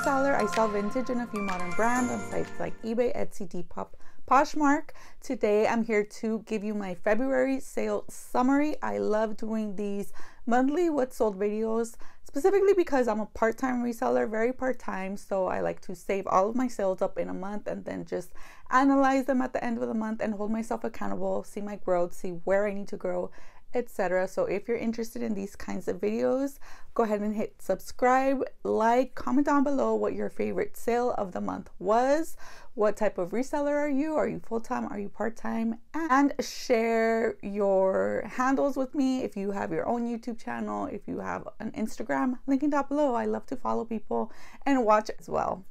reseller. I sell vintage and a few modern brands on sites like eBay, Etsy, Depop, Poshmark. Today I'm here to give you my February sale summary. I love doing these monthly what sold videos, specifically because I'm a part-time reseller, very part-time, so I like to save all of my sales up in a month and then just analyze them at the end of the month and hold myself accountable, see my growth, see where I need to grow, etc. So if you're interested in these kinds of videos, go ahead and hit subscribe, like, comment down below what your favorite sale of the month was. What type of reseller are you? Are you full-time? Are you part-time? And share your handles with me if you have your own YouTube channel, if you have an Instagram, linking down below. I love to follow people and watch as well.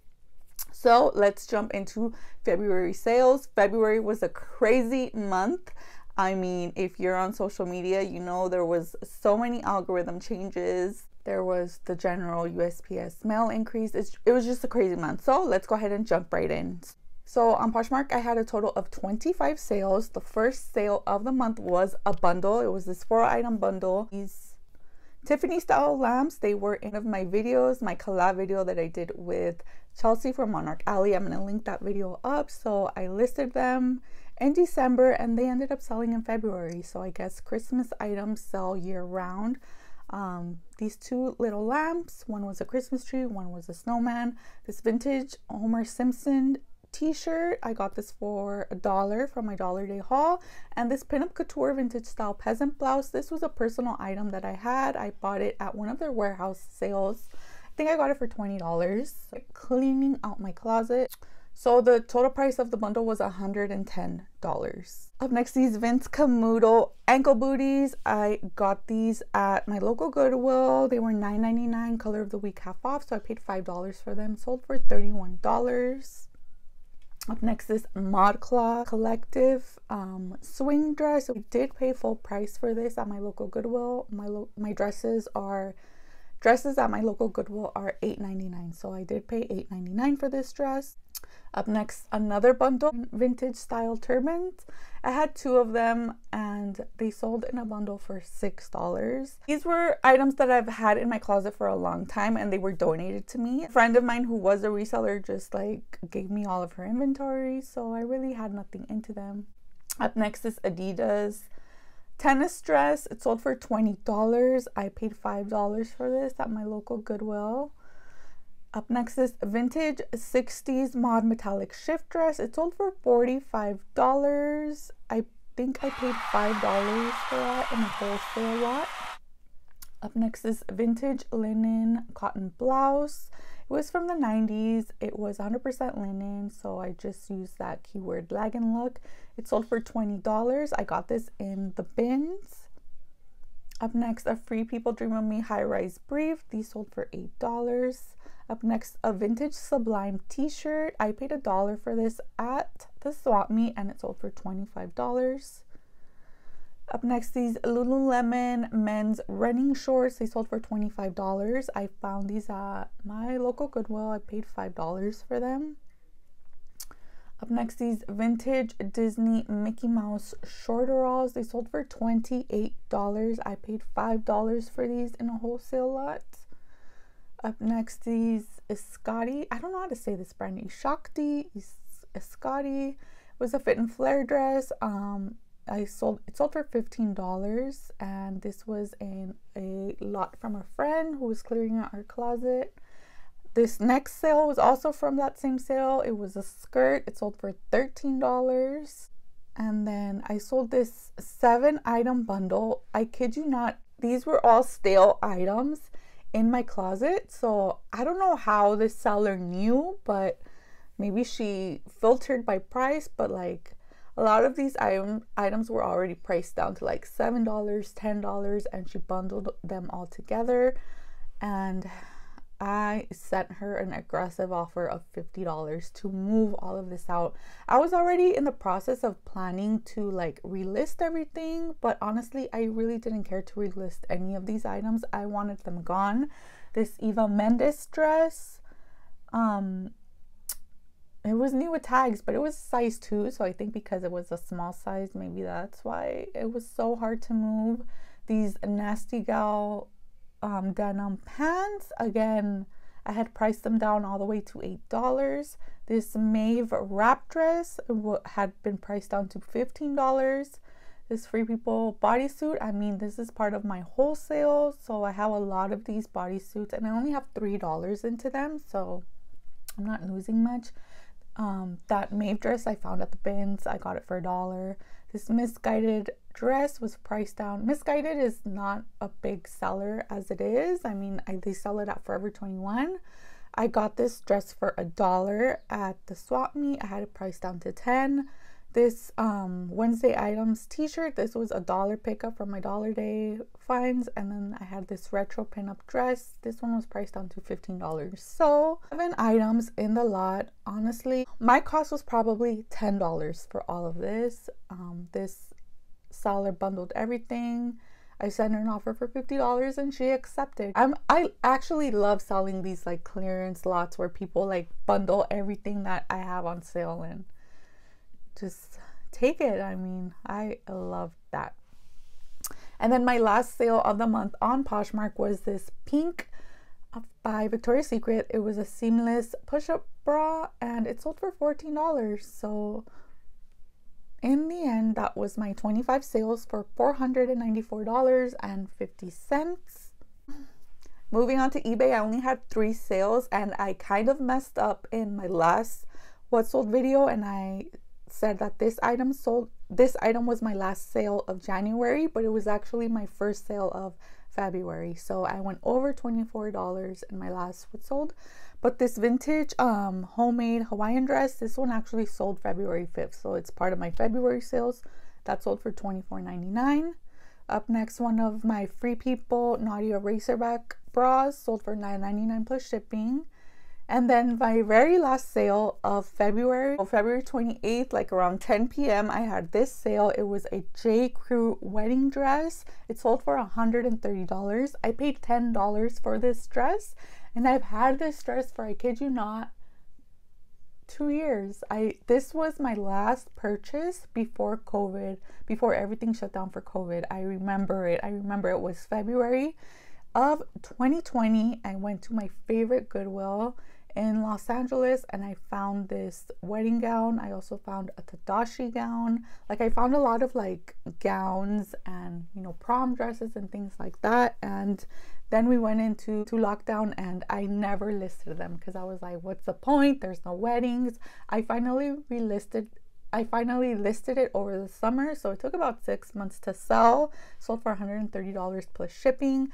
So let's jump into February sales. February was a crazy month. I mean, if you're on social media, you know there was so many algorithm changes. There was the general USPS mail increase. It was just a crazy month. So let's go ahead and jump right in. So on Poshmark, I had a total of 25 sales. The first sale of the month was a bundle. It was this 4-item bundle. These Tiffany style lamps, they were in one of my videos, my collab video that I did with Chelsea from Monarch Alley. I'm going to link that video up. So I listed them in December and they ended up selling in February. So I guess Christmas items sell year round. These two little lamps, one was a Christmas tree, one was a snowman. This vintage Homer Simpson t-shirt, I got this for $1 from my Dollar Day haul. And this pinup couture vintage style peasant blouse, this was a personal item that I had. I bought it at one of their warehouse sales. I think I got it for $20. Cleaning out my closet. So the total price of the bundle was $110. Up next, these Vince Camuto ankle booties. I got these at my local Goodwill. They were $9.99, color of the week half off, so I paid $5 for them. Sold for $31. Up next, this ModCloth Collective swing dress. I did pay full price for this at my local Goodwill. My dresses at my local Goodwill are $8.99, so I did pay $8.99 for this dress. Up next, another bundle, vintage style turbans. I had 2 of them and they sold in a bundle for $6. These were items that I've had in my closet for a long time and they were donated to me. A friend of mine who was a reseller just like gave me all of her inventory, so I really had nothing into them. Up next is Adidas tennis dress. It sold for $20. I paid $5 for this at my local Goodwill. Up next is vintage 60s mod metallic shift dress. It sold for $45. I think I paid $5 for that in a wholesale lot. Up next is vintage linen cotton blouse. It was from the 90s. It was 100% linen, so I just used that keyword lag and look. It sold for $20. I got this in the bins. Up next, a Free People Dream of Me high-rise brief. These sold for $8. Up next, a vintage Sublime t-shirt. I paid $1 for this at the swap meet and it sold for $25. Up next, these Lululemon men's running shorts. They sold for $25. I found these at my local Goodwill. I paid $5 for them. Up next, these vintage Disney Mickey Mouse shorteralls. They sold for $28. I paid $5 for these in a wholesale lot. Up next, these Escati. I don't know how to say this brand name. Shakti Escati. It was a fit and flare dress. It sold for $15, and this was in a lot from a friend who was clearing out her closet. This next sale was also from that same sale. It was a skirt. It sold for $13. And then I sold this 7-item bundle. I kid you not, these were all stale items in my closet. So I don't know how this seller knew, but maybe she filtered by price, but like a lot of these items were already priced down to like $7, $10, and she bundled them all together. And I sent her an aggressive offer of $50 to move all of this out. I was already in the process of planning to like relist everything, but honestly, I really didn't care to relist any of these items. I wanted them gone. This Eva Mendes dress, it was new with tags, but it was size 2, so I think because it was a small size, maybe that's why it was so hard to move. These Nasty Gal denim pants, again, I had priced them down all the way to $8. This Maeve wrap dress had been priced down to $15. This Free People bodysuit, I mean, this is part of my wholesale, so I have a lot of these bodysuits and I only have $3 into them, so I'm not losing much. That Maeve dress I found at the bins, I got it for $1. This Missguided dress was priced down. Missguided is not a big seller as it is. I mean, they sell it at Forever 21. I got this dress for $1 at the swap meet. I had it priced down to $10. This Wednesday Items t-shirt, this was $1 pickup from my Dollar Day finds. And then I had this retro pinup dress. This one was priced down to $15. So 7 items in the lot. Honestly, my cost was probably $10 for all of this. This seller bundled everything. I sent her an offer for $50 and she accepted. I actually love selling these like clearance lots where people like bundle everything that I have on sale and just take it. I mean, I love that. And then my last sale of the month on Poshmark was this pink by Victoria's Secret. It was a seamless push-up bra and it sold for $14. So in the end, that was my 25 sales for $494.50. Moving on to eBay, I only had 3 sales and I kind of messed up in my last what sold video, and I said that this item was my last sale of January, but it was actually my first sale of February. So I went over $24 in my last what sold. But this vintage homemade Hawaiian dress, this one actually sold February 5th. So it's part of my February sales. That sold for $24.99. Up next, one of my Free People Naughty Eraserback bras sold for $9.99 plus shipping. And then my very last sale of February 28th, like around 10 p.m., I had this sale. It was a J. Crew wedding dress. It sold for $130. I paid $10 for this dress. And I've had this dress for, I kid you not, 2 years. This was my last purchase before COVID, before everything shut down for COVID. I remember it. I remember it was February of 2020. I went to my favorite Goodwill in Los Angeles and I found this wedding gown. I also found a Tadashi gown. Like I found a lot of like gowns and, you know, prom dresses and things like that. And then we went into lockdown and I never listed them because I was like, what's the point? There's no weddings. I finally listed it over the summer. So it took about 6 months to sell. Sold for $130 plus shipping.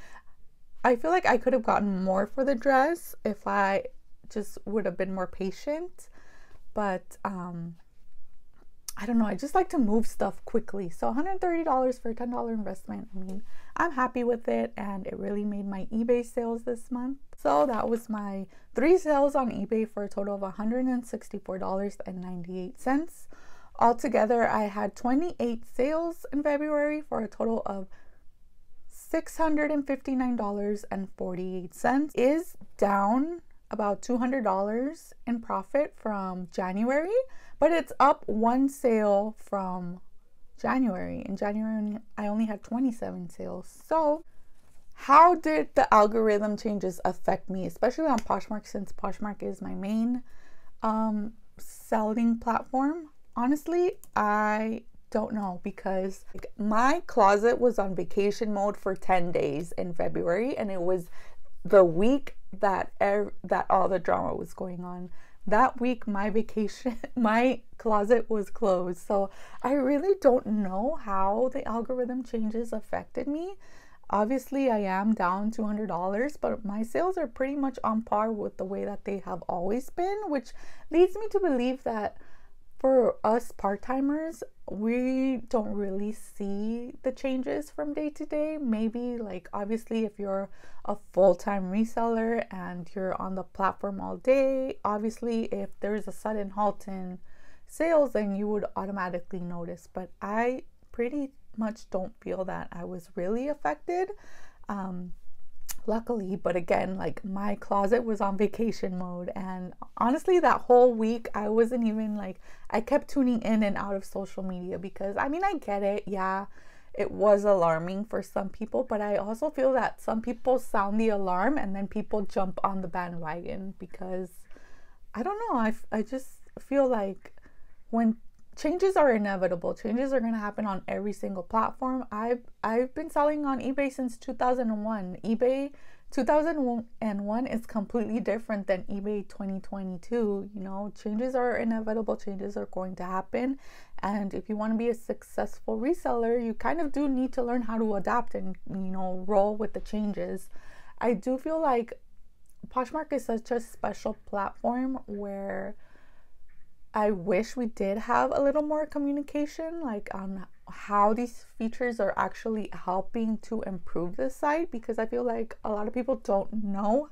I feel like I could have gotten more for the dress if I just would have been more patient. But I don't know, I just like to move stuff quickly. So $130 for a $10 investment. I mean, I'm happy with it and it really made my eBay sales this month. So that was my 3 sales on eBay for a total of $164.98. Altogether, I had 28 sales in February for a total of $659.48. Is down about $200 in profit from January, but it's up 1 sale from January. In January, I only had 27 sales. So how did the algorithm changes affect me, especially on Poshmark, since Poshmark is my main selling platform? Honestly, I don't know, because like, my closet was on vacation mode for 10 days in February, and it was the week that all the drama was going on. That week my closet was closed. So I really don't know how the algorithm changes affected me. Obviously I am down $200, but my sales are pretty much on par with the way that they have always been, which leads me to believe that for us part-timers, we don't really see the changes from day to day. Maybe like obviously if you're a full-time reseller and you're on the platform all day, obviously if there's a sudden halt in sales, then you would automatically notice. But I pretty much don't feel that I was really affected. Luckily, but again, like my closet was on vacation mode, and honestly that whole week I wasn't even like, I kept tuning in and out of social media because I mean, I get it, yeah, it was alarming for some people, but I also feel that some people sound the alarm and then people jump on the bandwagon because I don't know, I just feel like when changes are inevitable, changes are going to happen on every single platform. I've been selling on eBay since 2001. eBay 2001 is completely different than eBay 2022. You know, changes are inevitable, changes are going to happen. And if you want to be a successful reseller, you kind of do need to learn how to adapt and, you know, roll with the changes. I do feel like Poshmark is such a special platform where I wish we did have a little more communication, like on how these features are actually helping to improve the site, because I feel like a lot of people don't know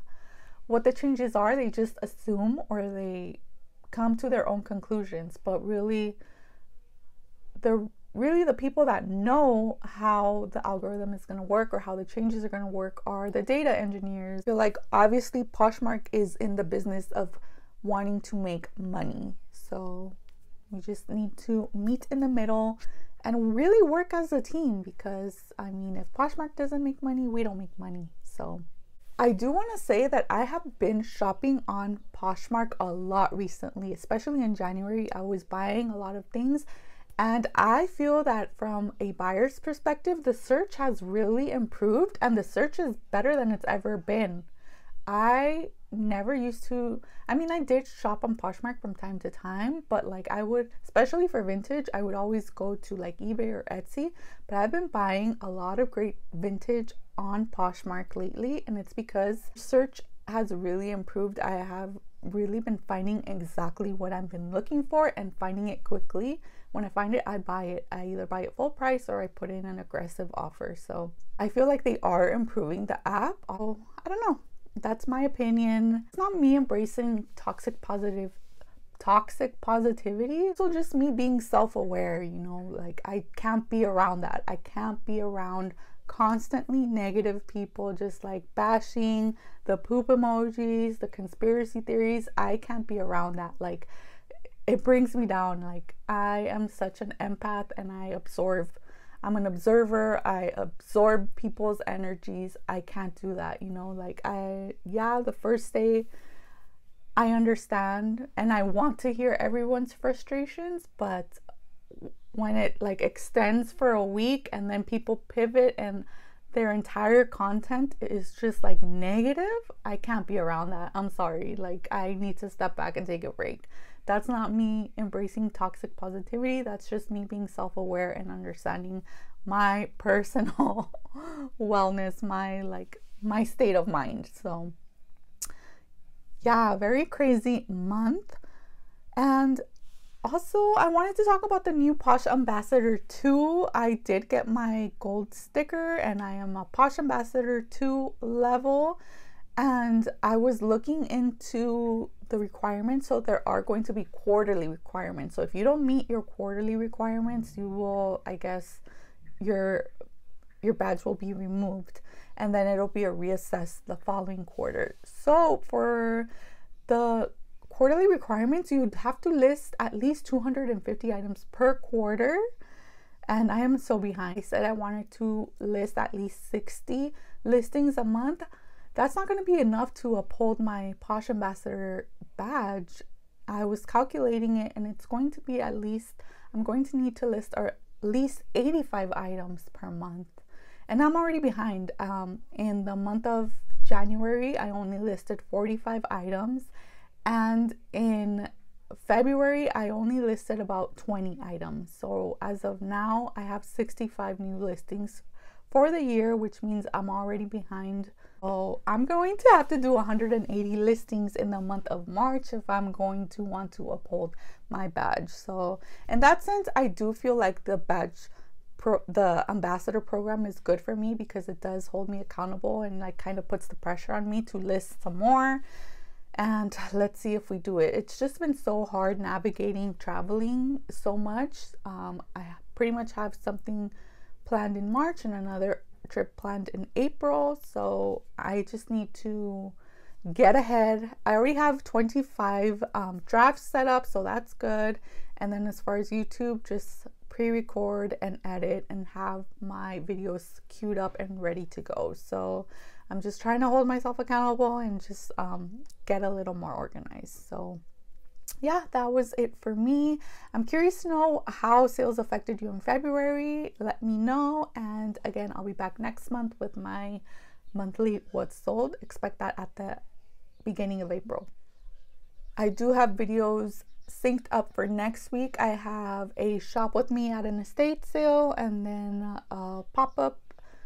what the changes are. They just assume or they come to their own conclusions, but really the people that know how the algorithm is going to work or how the changes are going to work are the data engineers. I feel like obviously Poshmark is in the business of wanting to make money. So we just need to meet in the middle and really work as a team, because I mean, if Poshmark doesn't make money, we don't make money. So I do want to say that I have been shopping on Poshmark a lot recently, especially in January. I was buying a lot of things, and I feel that from a buyer's perspective, the search has really improved and the search is better than it's ever been. I never used to, I mean, I did shop on Poshmark from time to time, but like I would, especially for vintage, I would always go to like eBay or Etsy, but I've been buying a lot of great vintage on Poshmark lately, and it's because search has really improved. I have really been finding exactly what I've been looking for and finding it quickly. When I find it, I buy it. I either buy it full price or I put in an aggressive offer. So I feel like they are improving the app. Oh, I don't know. That's my opinion. It's not me embracing toxic positivity. So just me being self-aware, you know, like I can't be around that. I can't be around constantly negative people just like bashing, the poop emojis, the conspiracy theories. I can't be around that. Like, it brings me down. Like, I am such an empath and I'm an observer. I absorb people's energies. I can't do that, you know, like the first day I understand and I want to hear everyone's frustrations, but when it like extends for a week and then people pivot and their entire content is just like negative, I can't be around that. I'm sorry. Like, I need to step back and take a break. That's not me embracing toxic positivity. That's just me being self-aware and understanding my personal wellness, my state of mind. So yeah, very crazy month. And also, I wanted to talk about the new Posh Ambassador 2. I did get my gold sticker and I am a Posh Ambassador 2 level. And I was looking into the requirements. So there are going to be quarterly requirements. So if you don't meet your quarterly requirements, you will, I guess, your badge will be removed. And then it'll be reassessed the following quarter. So for the quarterly requirements, you'd have to list at least 250 items per quarter, and I am so behind. I said I wanted to list at least 60 listings a month. That's not going to be enough to uphold my Posh Ambassador badge. I was calculating it and it's going to be at least, I'm going to need to list at least 85 items per month, and I'm already behind. In the month of January, I only listed 45 items. And in February, I only listed about 20 items. So as of now, I have 65 new listings for the year, which means I'm already behind. So I'm going to have to do 180 listings in the month of March if I'm going to want to uphold my badge. So in that sense, I do feel like the ambassador program is good for me because it does hold me accountable and like kind of puts the pressure on me to list some more. And let's see if we do it. It's just been so hard navigating traveling so much. I pretty much have something planned in March and another trip planned in April. So I just need to get ahead. I already have 25 drafts set up, so that's good. And then as far as YouTube, just pre-record and edit and have my videos queued up and ready to go. So I'm just trying to hold myself accountable and just get a little more organized. So yeah, that was it for me. I'm curious to know how sales affected you in February. Let me know. And again, I'll be back next month with my monthly what's sold. Expect that at the beginning of April. I do have videos synced up for next week. I have a shop with me at an estate sale, and then a pop-up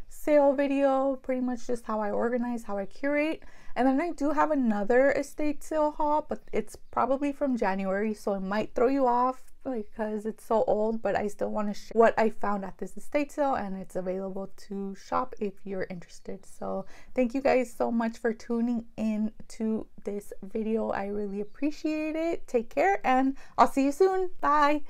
sale video, pretty much just how I organize, how I curate. And then I do have another estate sale haul, but it's probably from January, so it might throw you off because it's so old, but I still want to share what I found at this estate sale, and it's available to shop if you're interested. So thank you guys so much for tuning in to this video. I really appreciate it. Take care, and I'll see you soon. Bye.